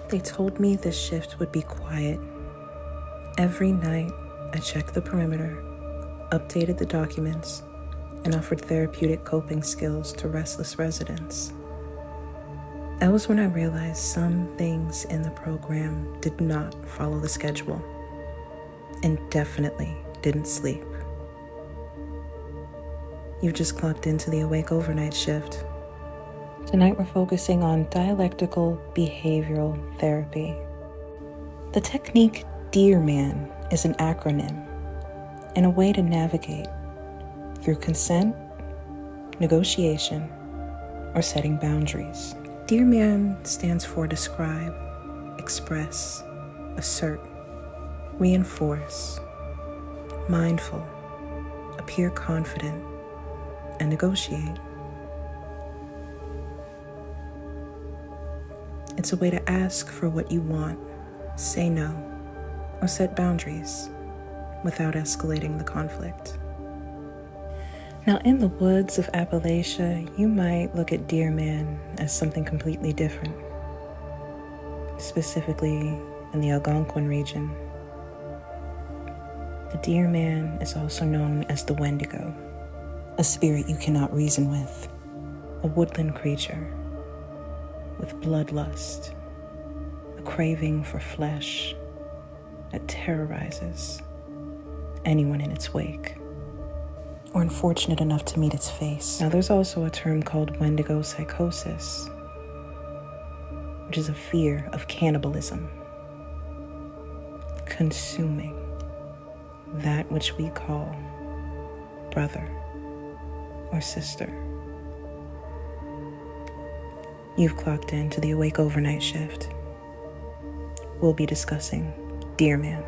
They told me this shift would be quiet. Every night, I checked the perimeter, updated the documents, and offered therapeutic coping skills to restless residents. That was when I realized some things in the program did not follow the schedule, and definitely didn't sleep. You've just clocked into the Awake Overnight shift. Tonight we're focusing on dialectical behavioral therapy. The technique DEARMAN is an acronym and a way to navigate through consent, negotiation, or setting boundaries. DEARMAN stands for describe, express, assert, reinforce, mindful, appear confident, and negotiate. It's a way to ask for what you want, say no, or set boundaries without escalating the conflict. Now, in the woods of Appalachia, you might look at DEARMAN as something completely different, specifically in the Algonquin region. The DEARMAN is also known as the Wendigo, a spirit you cannot reason with, a woodland creature with bloodlust, a craving for flesh that terrorizes anyone in its wake or unfortunate enough to meet its face. Now, there's also a term called Wendigo psychosis, which is a fear of cannibalism, consuming that which we call brother or sister. You've clocked into the Awake Overnight shift. We'll be discussing DEARMAN.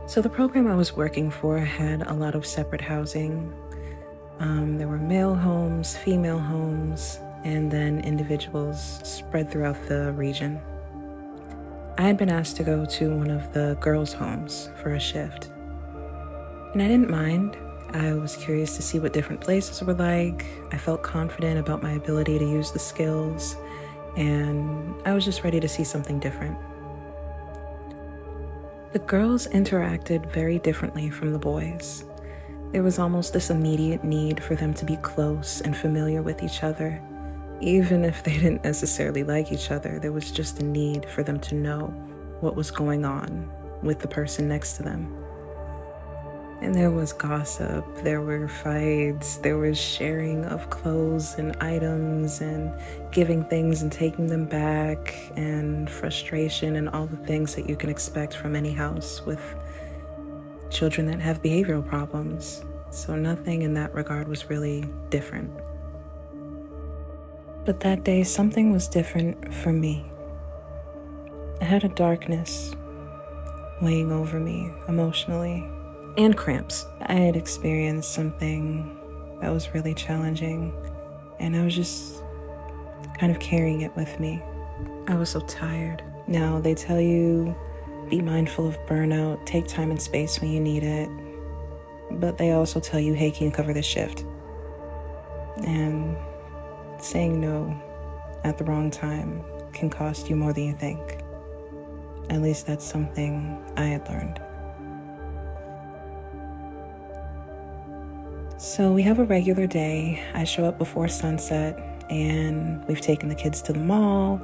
So the program I was working for had a lot of separate housing. There were male homes, female homes, and then individuals spread throughout the region. I had been asked to go to one of the girls' homes for a shift, and I didn't mind. I was curious to see what different places were like. I felt confident about my ability to use the skills, and I was just ready to see something different. The girls interacted very differently from the boys. There was almost this immediate need for them to be close and familiar with each other. Even if they didn't necessarily like each other, there was just a need for them to know what was going on with the person next to them. And there was gossip, there were fights, there was sharing of clothes and items and giving things and taking them back, and frustration and all the things that you can expect from any house with children that have behavioral problems. So nothing in that regard was really different. But that day, something was different for me. I had a darkness weighing over me emotionally, and cramps. I had experienced something that was really challenging, and I was just kind of carrying it with me. I was so tired. Now, they tell you, be mindful of burnout, take time and space when you need it, but they also tell you, hey, can you cover this shift? And saying no at the wrong time can cost you more than you think. At least that's something I had learned. So we have a regular day. I show up before sunset, and we've taken the kids to the mall,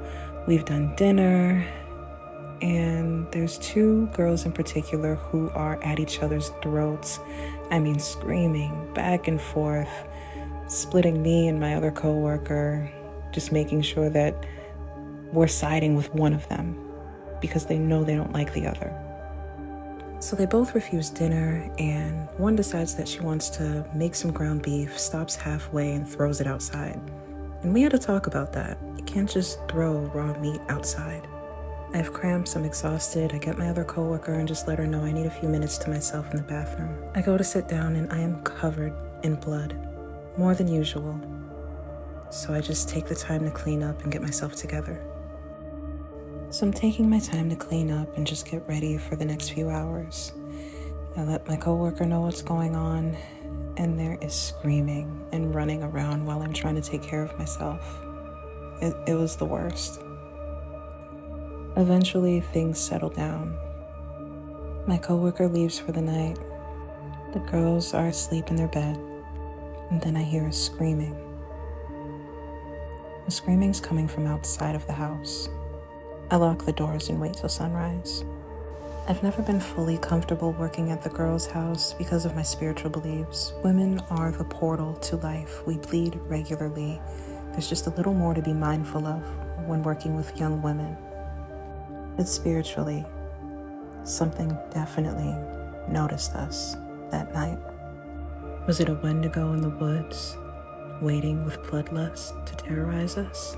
we've done dinner, and there's two girls in particular who are at each other's throats. I mean, screaming back and forth, splitting me and my other coworker, just making sure that we're siding with one of them because they know they don't like the other. So they both refuse dinner, and one decides that she wants to make some ground beef, stops halfway and throws it outside. And we had to talk about that. You can't just throw raw meat outside. I have cramps, I'm exhausted. I get my other coworker and just let her know I need a few minutes to myself in the bathroom. I go to sit down and I am covered in blood, more than usual. So I just take the time to clean up and get myself together. So I'm taking my time to clean up and just get ready for the next few hours. I let my coworker know what's going on, and there is screaming and running around while I'm trying to take care of myself. It was the worst. Eventually, things settle down. My coworker leaves for the night. The girls are asleep in their bed, and then I hear a screaming. The screaming's coming from outside of the house. I lock the doors and wait till sunrise. I've never been fully comfortable working at the girls' house because of my spiritual beliefs. Women are the portal to life. We bleed regularly. There's just a little more to be mindful of when working with young women. But spiritually, something definitely noticed us that night. Was it a Wendigo in the woods, waiting with bloodlust to terrorize us?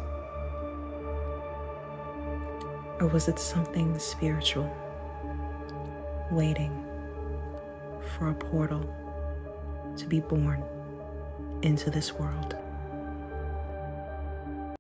Or was it something spiritual, waiting for a portal to be born into this world?